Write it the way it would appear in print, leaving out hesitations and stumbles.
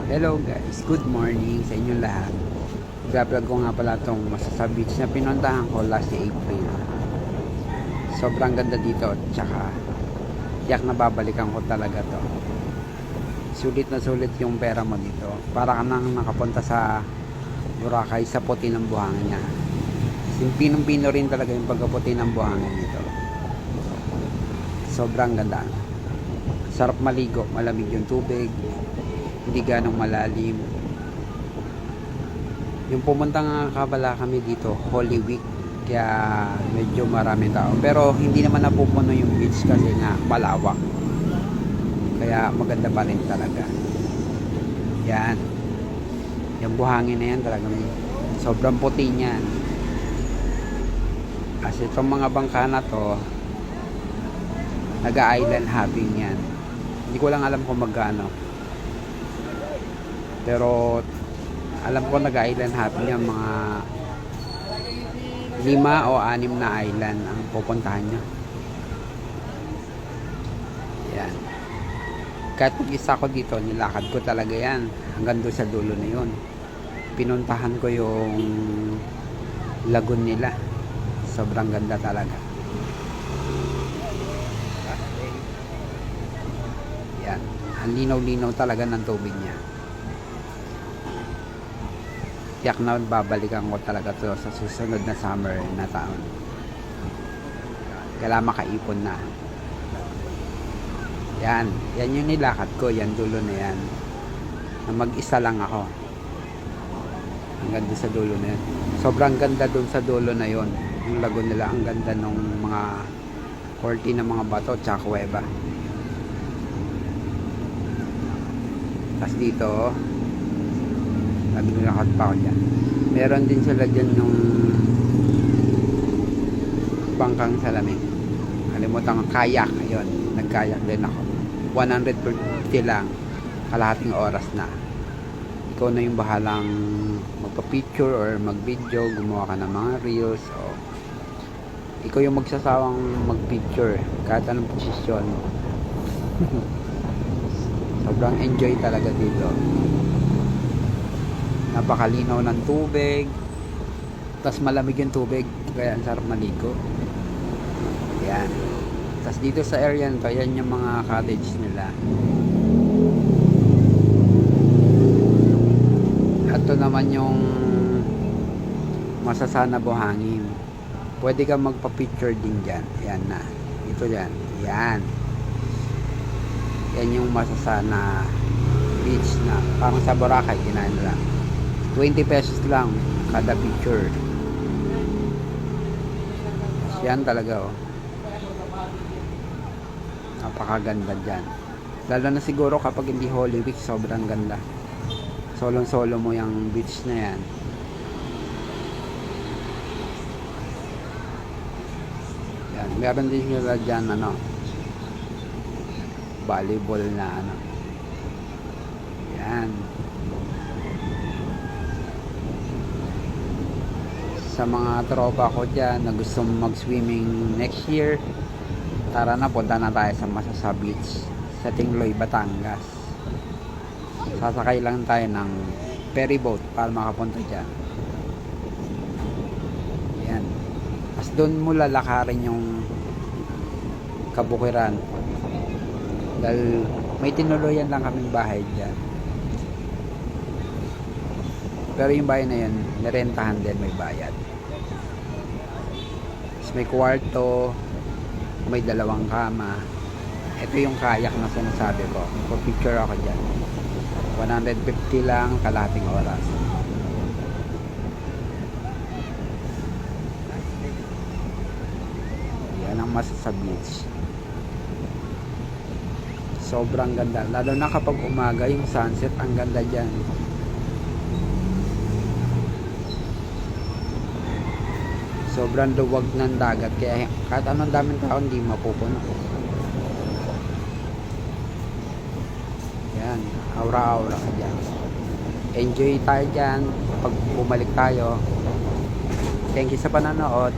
Hello guys, good morning sa inyong lahat. Vlog ko nga pala itong Masasa Beach na pinuntahan ko last April. Sobrang ganda dito, tsaka tiyak na babalikan ko talaga to. Sulit na sulit yung pera mo dito. Para ka nang nakapunta sa Boracay sa puti ng buhangin niya. Pinong-pino rin talaga yung pagkaputi ng buhangin dito. Sobrang ganda. Sarap maligo, malamig yung tubig, hindi ganong malalim. Yung pumunta nga kabala kami dito Holy Week, kaya medyo marami tao, pero hindi naman napupuno yung beach kasi nga malawak, kaya maganda pa rin talaga. Yan, yung buhangin na yan talagang sobrang puti niyan. Kasi itong mga bangka na to nag-island hopping yan. Hindi ko lang alam kung magkano, pero alam ko nag-island hopping yan, mga 5 o 6 na island ang pupuntahan nyo. Yan, kahit mag-isa ko dito, nilakad ko talaga yan hanggang doon sa dulo na yun. Pinuntahan ko yung lagoon nila, sobrang ganda talaga. Yan, ang linaw-linaw talaga ng tubig niya. Tiyak na babalikan ko talaga to sa susunod na summer na taon. Kailangan makaipon na. Yan yung nilakad ko, yan dulo na yan. Na mag-isa lang ako. Hanggang doon sa dulo na yan. Sobrang ganda doon sa dulo na yon. Yung lagoon nila, ang ganda ng mga korte ng mga bato tsaka kuweba. Tapos dito, naglakad pa ako dyan. Meron din sila dyan yung bangkang salamin. Kalimutan ko, kayak. Ayun, nagkayak din ako. 150 lang, kalahating oras na. Ikaw na yung bahalang magpa-picture or mag-video, gumawa ka ng mga reels, o ikaw yung magsasawang mag-picture kahit anong posisyon. Sobrang enjoy talaga dito. Napakalinaw ng tubig, tas malamig yung tubig, kaya ang sarap maligo. Yan. Tas dito sa area nito, yan yung mga cottage nila. Ito naman yung Masasana buhangin. Pwede kang magpa-picture din dyan. Yan na, ito yan. Yan yung Masasana beach na parang sa Boracay, ginahin lang. 20 pesos lang kada picture. Yan talaga, oh. Napakaganda dyan. Lalo na siguro kapag hindi Holy Week, sobrang ganda. Solo mo yung beach na yan. Yan, meron din sila dyan, volleyball na, yan. Sa mga tropa ko dyan na gusto mag-swimming next year, tara na, punta na tayo sa Masasa Beach sa Tingloy, Batangas. Sasakay lang tayo ng ferry boat para makapunta dyan. Yan. As doon mo lalakarin yung Kabukiran, dahil may tinuluyan lang kaming bahay dyan. Pero yung bahay na yun, nirentahan din, may bayad. Tapos may kwarto, may 2 kama. Ito yung kayak na sinasabi ko. Picture ako dyan. 150 lang, kalahating oras. Yan ang Masasa Beach. Sobrang ganda. Lalo na kapag umaga, yung sunset, ang ganda dyan. Sobrang luwag ng dagat, kaya kahit anong daming tao hindi mapupuno. Yan, aura-aura ka dyan. Enjoy tayo dyan pag bumalik tayo. Thank you sa panonood.